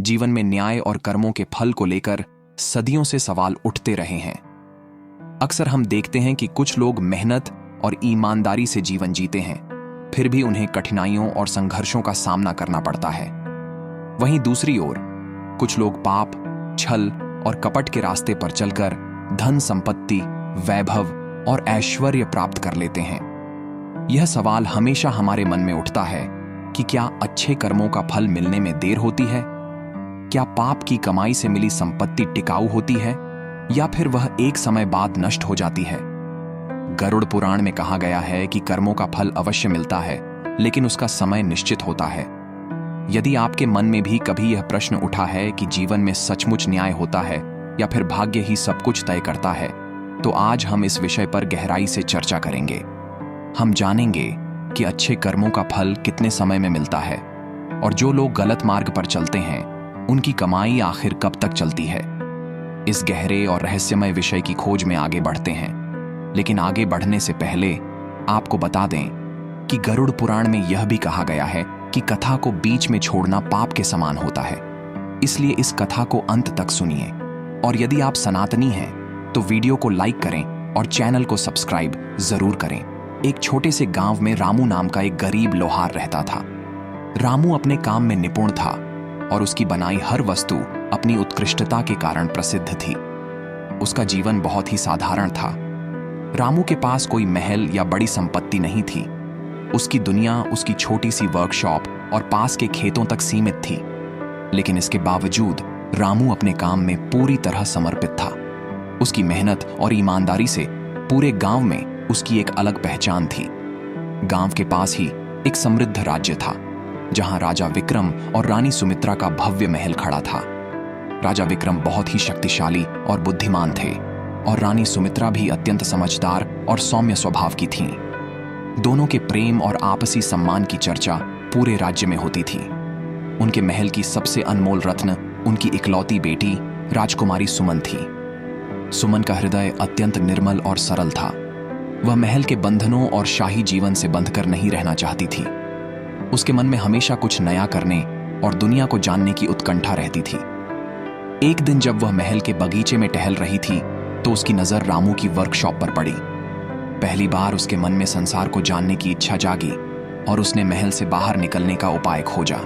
जीवन में न्याय और कर्मों के फल को लेकर सदियों से सवाल उठते रहे हैं। अक्सर हम देखते हैं कि कुछ लोग मेहनत और ईमानदारी से जीवन जीते हैं, फिर भी उन्हें कठिनाइयों और संघर्षों का सामना करना पड़ता है। वहीं दूसरी ओर कुछ लोग पाप, छल और कपट के रास्ते पर चलकर धन संपत्ति, वैभव और ऐश्वर्य प्राप्त कर लेते हैं। यह सवाल हमेशा हमारे मन में उठता है कि क्या अच्छे कर्मों का फल मिलने में देर होती है? क्या पाप की कमाई से मिली संपत्ति टिकाऊ होती है या फिर वह एक समय बाद नष्ट हो जाती है? गरुड़ पुराण में कहा गया है कि कर्मों का फल अवश्य मिलता है, लेकिन उसका समय निश्चित होता है। यदि आपके मन में भी कभी यह प्रश्न उठा है कि जीवन में सचमुच न्याय होता है या फिर भाग्य ही सब कुछ तय करता है, तो आज हम इस विषय पर गहराई से चर्चा करेंगे। हम जानेंगे कि अच्छे कर्मों का फल कितने समय में मिलता है और जो लोग गलत मार्ग पर चलते हैं उनकी कमाई आखिर कब तक चलती है। इस गहरे और रहस्यमय विषय की खोज में आगे बढ़ते हैं, लेकिन आगे बढ़ने से पहले आपको बता दें कि गरुड़ पुराण में यह भी कहा गया है कि कथा को बीच में छोड़ना पाप के समान होता है। इसलिए इस कथा को अंत तक सुनिए और यदि आप सनातनी हैं तो वीडियो को लाइक करें और चैनल को सब्सक्राइब जरूर करें। एक छोटे से गांव में रामू नाम का एक गरीब लोहार रहता था। रामू अपने काम में निपुण था और उसकी बनाई हर वस्तु अपनी उत्कृष्टता के कारण प्रसिद्ध थी। उसका जीवन बहुत ही साधारण था। रामू के पास कोई महल या बड़ी संपत्ति नहीं थी। उसकी दुनिया उसकी छोटी सी वर्कशॉप और पास के खेतों तक सीमित थी। लेकिन इसके बावजूद रामू अपने काम में पूरी तरह समर्पित था। उसकी मेहनत और ईमानदारी से पूरे गांव में उसकी एक अलग पहचान थी। गांव के पास ही एक समृद्ध राज्य था, जहां राजा विक्रम और रानी सुमित्रा का भव्य महल खड़ा था। राजा विक्रम बहुत ही शक्तिशाली और बुद्धिमान थे और रानी सुमित्रा भी अत्यंत समझदार और सौम्य स्वभाव की थीं। दोनों के प्रेम और आपसी सम्मान की चर्चा पूरे राज्य में होती थी। उनके महल की सबसे अनमोल रत्न उनकी इकलौती बेटी राजकुमारी सुमन थी। सुमन का हृदय अत्यंत निर्मल और सरल था। वह महल के बंधनों और शाही जीवन से बंधकर नहीं रहना चाहती थी। उसके मन में हमेशा कुछ नया करने और दुनिया को जानने की उत्कंठा रहती थी। एक दिन जब वह महल के बगीचे में टहल रही थी तो उसकी नजर रामू की वर्कशॉप पर पड़ी। पहली बार उसके मन में संसार को जानने की इच्छा जागी और उसने महल से बाहर निकलने का उपाय खोजा।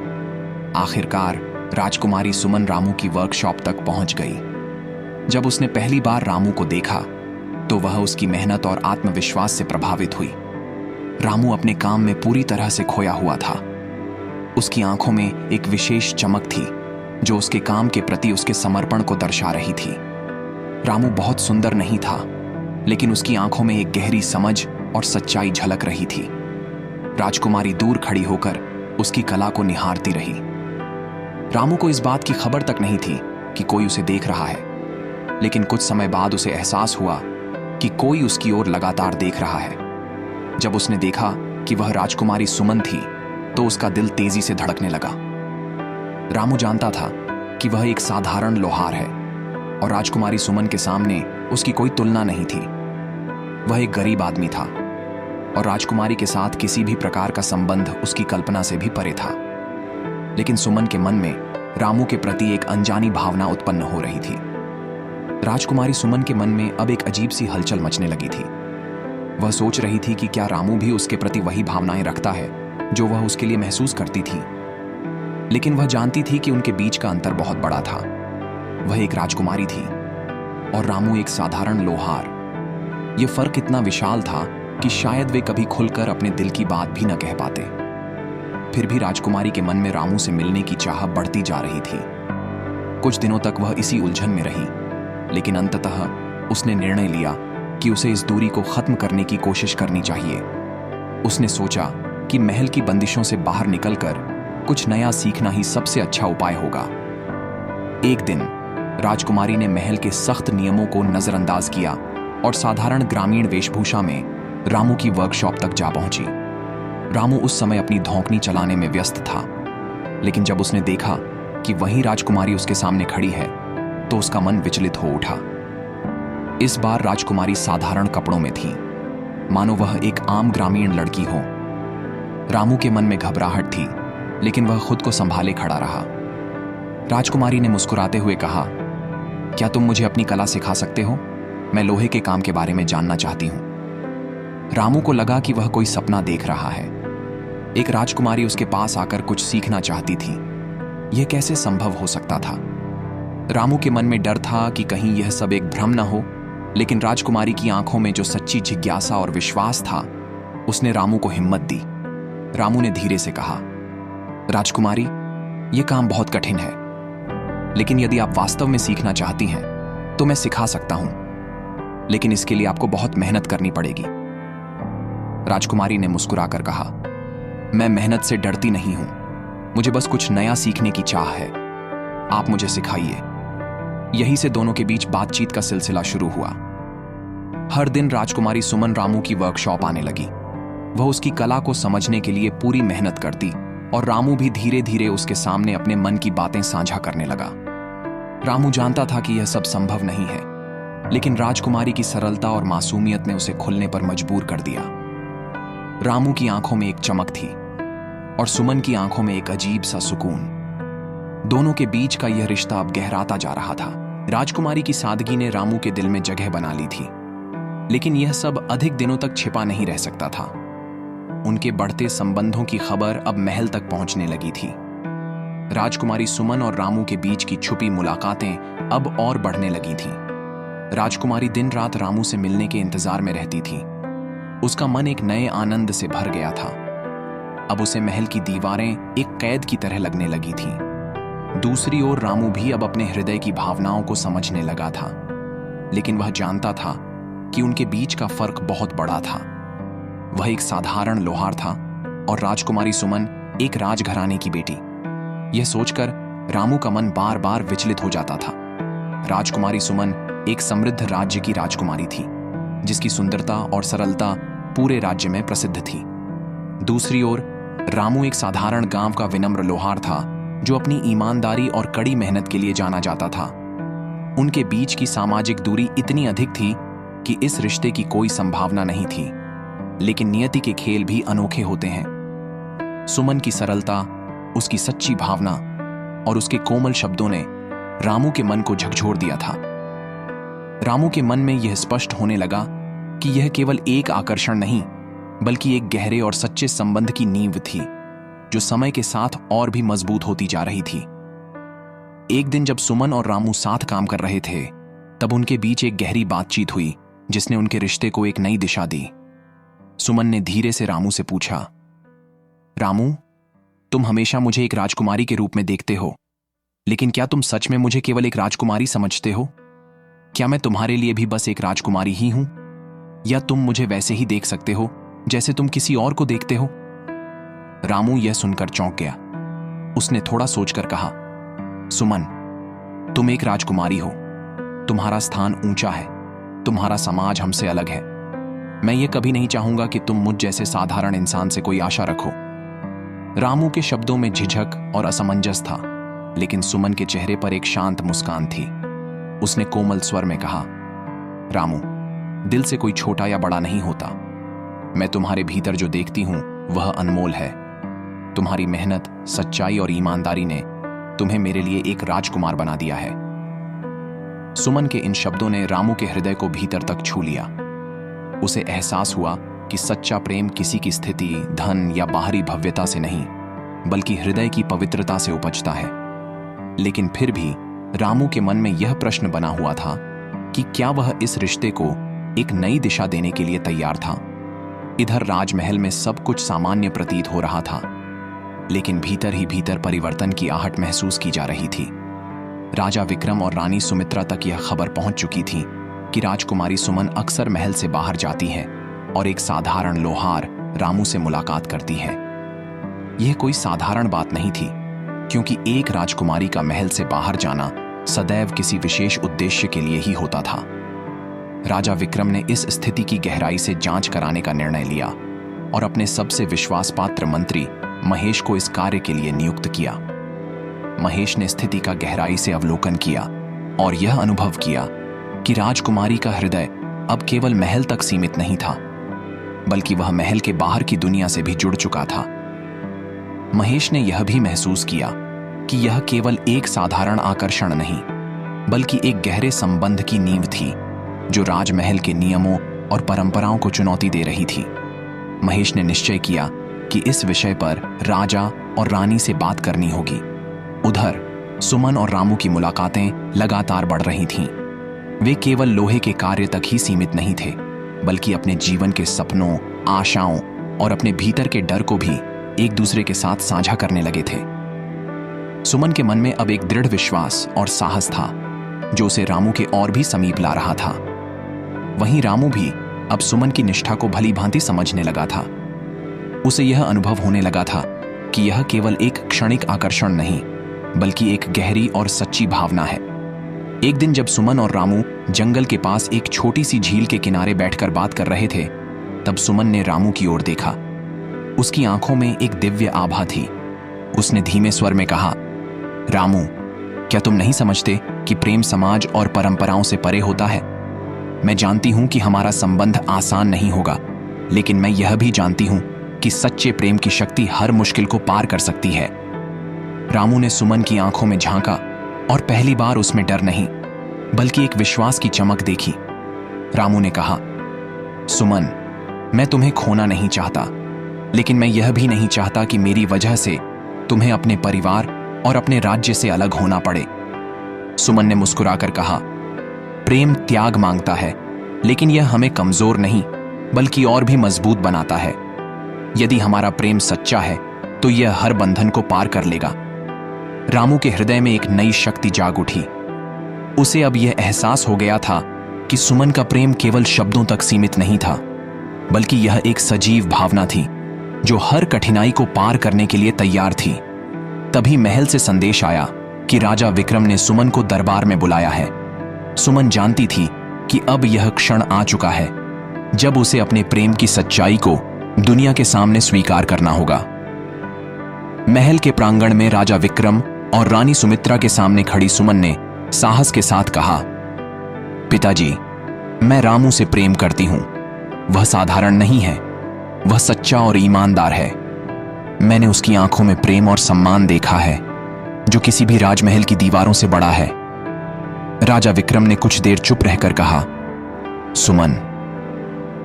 आखिरकार राजकुमारी सुमन रामू की वर्कशॉप तक पहुंच गई। जब उसने पहली बार रामू को देखा तो वह उसकी मेहनत और आत्मविश्वास से प्रभावित हुई। रामू अपने काम में पूरी तरह से खोया हुआ था। उसकी आंखों में एक विशेष चमक थी जो उसके काम के प्रति उसके समर्पण को दर्शा रही थी। रामू बहुत सुंदर नहीं था, लेकिन उसकी आंखों में एक गहरी समझ और सच्चाई झलक रही थी। राजकुमारी दूर खड़ी होकर उसकी कला को निहारती रही। रामू को इस बात की खबर तक नहीं थी कि कोई उसे देख रहा है, लेकिन कुछ समय बाद उसे एहसास हुआ कि कोई उसकी ओर लगातार देख रहा है। जब उसने देखा कि वह राजकुमारी सुमन थी तो उसका दिल तेजी से धड़कने लगा। रामू जानता था कि वह एक साधारण लोहार है और राजकुमारी सुमन के सामने उसकी कोई तुलना नहीं थी। वह एक गरीब आदमी था और राजकुमारी के साथ किसी भी प्रकार का संबंध उसकी कल्पना से भी परे था। लेकिन सुमन के मन में रामू के प्रति एक अनजानी भावना उत्पन्न हो रही थी। राजकुमारी सुमन के मन में अब एक अजीब सी हलचल मचने लगी थी। वह सोच रही थी कि क्या रामू भी उसके प्रति वही भावनाएं रखता है जो वह उसके लिए महसूस करती थी। लेकिन वह जानती थी कि उनके बीच का अंतर बहुत बड़ा था। वह एक राजकुमारी थी और रामू एक साधारण लोहार। यह फर्क इतना विशाल था कि शायद वे कभी खुलकर अपने दिल की बात भी न कह पाते। फिर भी राजकुमारी के मन में रामू से मिलने की चाह बढ़ती जा रही थी। कुछ दिनों तक वह इसी उलझन में रही, लेकिन अंततः उसने निर्णय लिया कि उसे इस दूरी को खत्म करने की कोशिश करनी चाहिए। उसने सोचा कि महल की बंदिशों से बाहर निकलकर कुछ नया सीखना ही सबसे अच्छा उपाय होगा। एक दिन राजकुमारी ने महल के सख्त नियमों को नजरअंदाज किया और साधारण ग्रामीण वेशभूषा में रामू की वर्कशॉप तक जा पहुंची। रामू उस समय अपनी धौंकनी चलाने में व्यस्त था, लेकिन जब उसने देखा कि वही राजकुमारी उसके सामने खड़ी है तो उसका मन विचलित हो उठा। इस बार राजकुमारी साधारण कपड़ों में थी, मानो वह एक आम ग्रामीण लड़की हो। रामू के मन में घबराहट थी, लेकिन वह खुद को संभाले खड़ा रहा। राजकुमारी ने मुस्कुराते हुए कहा, क्या तुम मुझे अपनी कला सिखा सकते हो? मैं लोहे के काम के बारे में जानना चाहती हूं। रामू को लगा कि वह कोई सपना देख रहा है। एक राजकुमारी उसके पास आकर कुछ सीखना चाहती थी। यह कैसे संभव हो सकता था? रामू के मन में डर था कि कहीं यह सब एक भ्रम न हो, लेकिन राजकुमारी की आंखों में जो सच्ची जिज्ञासा और विश्वास था, उसने रामू को हिम्मत दी। रामू ने धीरे से कहा, राजकुमारी, यह काम बहुत कठिन है, लेकिन यदि आप वास्तव में सीखना चाहती हैं तो मैं सिखा सकता हूं, लेकिन इसके लिए आपको बहुत मेहनत करनी पड़ेगी। राजकुमारी ने मुस्कुराकर कहा, मैं मेहनत से डरती नहीं हूं, मुझे बस कुछ नया सीखने की चाह है। आप मुझे सिखाइए। यहीं से दोनों के बीच बातचीत का सिलसिला शुरू हुआ। हर दिन राजकुमारी सुमन रामू की वर्कशॉप आने लगी। वह उसकी कला को समझने के लिए पूरी मेहनत करती और रामू भी धीरे धीरे उसके सामने अपने मन की बातें साझा करने लगा। रामू जानता था कि यह सब संभव नहीं है, लेकिन राजकुमारी की सरलता और मासूमियत ने उसे खुलने पर मजबूर कर दिया। रामू की आंखों में एक चमक थी और सुमन की आंखों में एक अजीब सा सुकून। दोनों के बीच का यह रिश्ता अब गहराता जा रहा था। राजकुमारी की सादगी ने रामू के दिल में जगह बना ली थी, लेकिन यह सब अधिक दिनों तक छिपा नहीं रह सकता था। उनके बढ़ते संबंधों की खबर अब महल तक पहुंचने लगी थी। राजकुमारी सुमन और रामू के बीच की छुपी मुलाकातें अब और बढ़ने लगी थीं। राजकुमारी दिन रात रामू से मिलने के इंतजार में रहती थी। उसका मन एक नए आनंद से भर गया था। अब उसे महल की दीवारें एक कैद की तरह लगने लगी थीं। दूसरी ओर रामू भी अब अपने हृदय की भावनाओं को समझने लगा था, लेकिन वह जानता था कि उनके बीच का फर्क बहुत बड़ा था। वह एक साधारण लोहार था और राजकुमारी सुमन एक राजघराने की बेटी। यह सोचकर रामू का मन बार बार विचलित हो जाता था। राजकुमारी सुमन एक समृद्ध राज्य की राजकुमारी थी, जिसकी सुंदरता और सरलता पूरे राज्य में प्रसिद्ध थी। दूसरी ओर रामू एक साधारण गांव का विनम्र लोहार था, जो अपनी ईमानदारी और कड़ी मेहनत के लिए जाना जाता था। उनके बीच की सामाजिक दूरी इतनी अधिक थी कि इस रिश्ते की कोई संभावना नहीं थी, लेकिन नियति के खेल भी अनोखे होते हैं। सुमन की सरलता, उसकी सच्ची भावना और उसके कोमल शब्दों ने रामू के मन को झकझोर दिया था। रामू के मन में यह स्पष्ट होने लगा कि यह केवल एक आकर्षण नहीं, बल्कि एक गहरे और सच्चे संबंध की नींव थी, जो समय के साथ और भी मजबूत होती जा रही थी। एक दिन जब सुमन और रामू साथ काम कर रहे थे, तब उनके बीच एक गहरी बातचीत हुई, जिसने उनके रिश्ते को एक नई दिशा दी। सुमन ने धीरे से रामू से पूछा, रामू, तुम हमेशा मुझे एक राजकुमारी के रूप में देखते हो, लेकिन क्या तुम सच में मुझे केवल एक राजकुमारी समझते हो? क्या मैं तुम्हारे लिए भी बस एक राजकुमारी ही हूं, या तुम मुझे वैसे ही देख सकते हो जैसे तुम किसी और को देखते हो? रामू यह सुनकर चौंक गया। उसने थोड़ा सोचकर कहा, सुमन, तुम एक राजकुमारी हो, तुम्हारा स्थान ऊंचा है, तुम्हारा समाज हमसे अलग है। मैं ये कभी नहीं चाहूंगा कि तुम मुझ जैसे साधारण इंसान से कोई आशा रखो। रामू के शब्दों में झिझक और असमंजस था, लेकिन सुमन के चेहरे पर एक शांत मुस्कान थी। उसने कोमल स्वर में कहा, रामू, दिल से कोई छोटा या बड़ा नहीं होता। मैं तुम्हारे भीतर जो देखती हूं वह अनमोल है। तुम्हारी मेहनत, सच्चाई और ईमानदारी ने तुम्हें मेरे लिए एक राजकुमार बना दिया है। सुमन के इन शब्दों ने रामू के हृदय को भीतर तक छू लिया। उसे एहसास हुआ कि सच्चा प्रेम किसी की स्थिति, धन या बाहरी भव्यता से नहीं, बल्कि हृदय की पवित्रता से उपजता है। लेकिन फिर भी रामू के मन में यह प्रश्न बना हुआ था कि क्या वह इस रिश्ते को एक नई दिशा देने के लिए तैयार था। इधर राजमहल में सब कुछ सामान्य प्रतीत हो रहा था, लेकिन भीतर ही भीतर परिवर्तन की आहट महसूस की जा रही थी। राजा विक्रम और रानी सुमित्रा तक यह खबर पहुंच चुकी थी कि राजकुमारी सुमन अक्सर महल से बाहर जाती है और एक साधारण लोहार रामू से मुलाकात करती है। यह कोई साधारण बात नहीं थी, क्योंकि एक राजकुमारी का महल से बाहर जाना सदैव किसी विशेष उद्देश्य के लिए ही होता था। राजा विक्रम ने इस स्थिति की गहराई से जांच कराने का निर्णय लिया और अपने सबसे विश्वासपात्र मंत्री महेश को इस कार्य के लिए नियुक्त किया। महेश ने स्थिति का गहराई से अवलोकन किया और यह अनुभव किया कि राजकुमारी का हृदय अब केवल महल तक सीमित नहीं था, बल्कि वह महल के बाहर की दुनिया से भी जुड़ चुका था। महेश ने यह भी महसूस किया कि यह केवल एक साधारण आकर्षण नहीं, बल्कि एक गहरे संबंध की नींव थी जो राजमहल के नियमों और परंपराओं को चुनौती दे रही थी। महेश ने निश्चय किया कि इस विषय पर राजा और रानी से बात करनी होगी। उधर सुमन और रामू की मुलाकातें लगातार बढ़ रही थीं। वे केवल लोहे के कार्य तक ही सीमित नहीं थे, बल्कि अपने जीवन के सपनों, आशाओं और अपने भीतर के डर को भी एक दूसरे के साथ साझा करने लगे थे। सुमन के मन में अब एक दृढ़ विश्वास और साहस था जो उसे रामू के और भी समीप ला रहा था। वहीं रामू भी अब सुमन की निष्ठा को भली भांति समझने लगा था। उसे यह अनुभव होने लगा था कि यह केवल एक क्षणिक आकर्षण नहीं, बल्कि एक गहरी और सच्ची भावना है। एक दिन जब सुमन और रामू जंगल के पास एक छोटी सी झील के किनारे बैठकर बात कर रहे थे, तब सुमन ने रामू की ओर देखा। उसकी आंखों में एक दिव्य आभा थी। उसने धीमे स्वर में कहा, रामू, क्या तुम नहीं समझते कि प्रेम समाज और परंपराओं से परे होता है? मैं जानती हूं कि हमारा संबंध आसान नहीं होगा, लेकिन मैं यह भी जानती हूं कि सच्चे प्रेम की शक्ति हर मुश्किल को पार कर सकती है। रामू ने सुमन की आंखों में झांका और पहली बार उसमें डर नहीं, बल्कि एक विश्वास की चमक देखी। रामू ने कहा, सुमन, मैं तुम्हें खोना नहीं चाहता, लेकिन मैं यह भी नहीं चाहता कि मेरी वजह से तुम्हें अपने परिवार और अपने राज्य से अलग होना पड़े। सुमन ने मुस्कुराकर कहा, प्रेम त्याग मांगता है, लेकिन यह हमें कमजोर नहीं बल्कि और भी मजबूत बनाता है। यदि हमारा प्रेम सच्चा है तो यह हर बंधन को पार कर लेगा। रामू के हृदय में एक नई शक्ति जाग उठी। उसे अब यह एहसास हो गया था कि सुमन का प्रेम केवल शब्दों तक सीमित नहीं था, बल्कि यह एक सजीव भावना थी जो हर कठिनाई को पार करने के लिए तैयार थी। तभी महल से संदेश आया कि राजा विक्रम ने सुमन को दरबार में बुलाया है। सुमन जानती थी कि अब यह क्षण आ चुका है जब उसे अपने प्रेम की सच्चाई को दुनिया के सामने स्वीकार करना होगा। महल के प्रांगण में राजा विक्रम और रानी सुमित्रा के सामने खड़ी सुमन ने साहस के साथ कहा, पिताजी, मैं रामू से प्रेम करती हूं। वह साधारण नहीं है, वह सच्चा और ईमानदार है। मैंने उसकी आंखों में प्रेम और सम्मान देखा है जो किसी भी राजमहल की दीवारों से बड़ा है। राजा विक्रम ने कुछ देर चुप रहकर कहा, सुमन,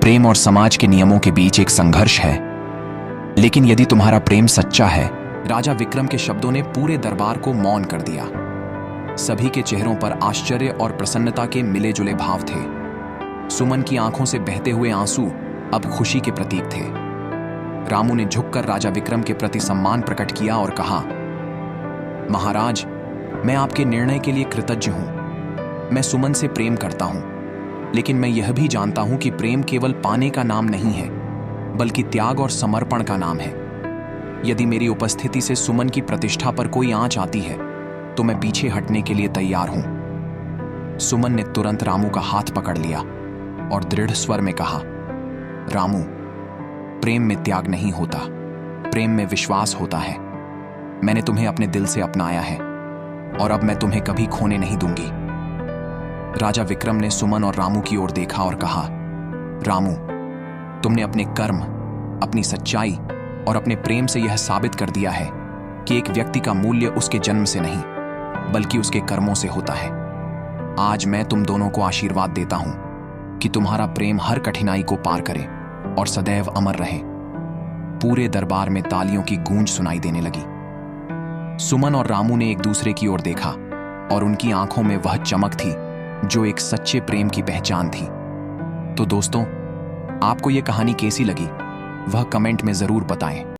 प्रेम और समाज के नियमों के बीच एक संघर्ष है, लेकिन यदि तुम्हारा प्रेम सच्चा है। राजा विक्रम के शब्दों ने पूरे दरबार को मौन कर दिया। सभी के चेहरों पर आश्चर्य और प्रसन्नता के मिले जुले भाव थे। सुमन की आंखों से बहते हुए आंसू अब खुशी के प्रतीक थे। रामू ने झुककर राजा विक्रम के प्रति सम्मान प्रकट किया और कहा, महाराज, मैं आपके निर्णय के लिए कृतज्ञ हूं। मैं सुमन से प्रेम करता हूं, लेकिन मैं यह भी जानता हूं कि प्रेम केवल पाने का नाम नहीं है, बल्कि त्याग और समर्पण का नाम है। यदि मेरी उपस्थिति से सुमन की प्रतिष्ठा पर कोई आंच आती है तो मैं पीछे हटने के लिए तैयार हूं। सुमन ने तुरंत रामू का हाथ पकड़ लिया और दृढ़ स्वर में कहा, रामू, प्रेम में त्याग नहीं होता, प्रेम में विश्वास होता है। मैंने तुम्हें अपने दिल से अपनाया है और अब मैं तुम्हें कभी खोने नहीं दूंगी। राजा विक्रम ने सुमन और रामू की ओर देखा और कहा, रामू, तुमने अपने कर्म, अपनी सच्चाई और अपने प्रेम से यह साबित कर दिया है कि एक व्यक्ति का मूल्य उसके जन्म से नहीं, बल्कि उसके कर्मों से होता है। आज मैं तुम दोनों को आशीर्वाद देता हूं कि तुम्हारा प्रेम हर कठिनाई को पार करे और सदैव अमर रहे। पूरे दरबार में तालियों की गूंज सुनाई देने लगी। सुमन और रामू ने एक दूसरे की ओर देखा और उनकी आंखों में वह चमक थी जो एक सच्चे प्रेम की पहचान थी। तो दोस्तों, आपको यह कहानी कैसी लगी वह कमेंट में जरूर बताएं।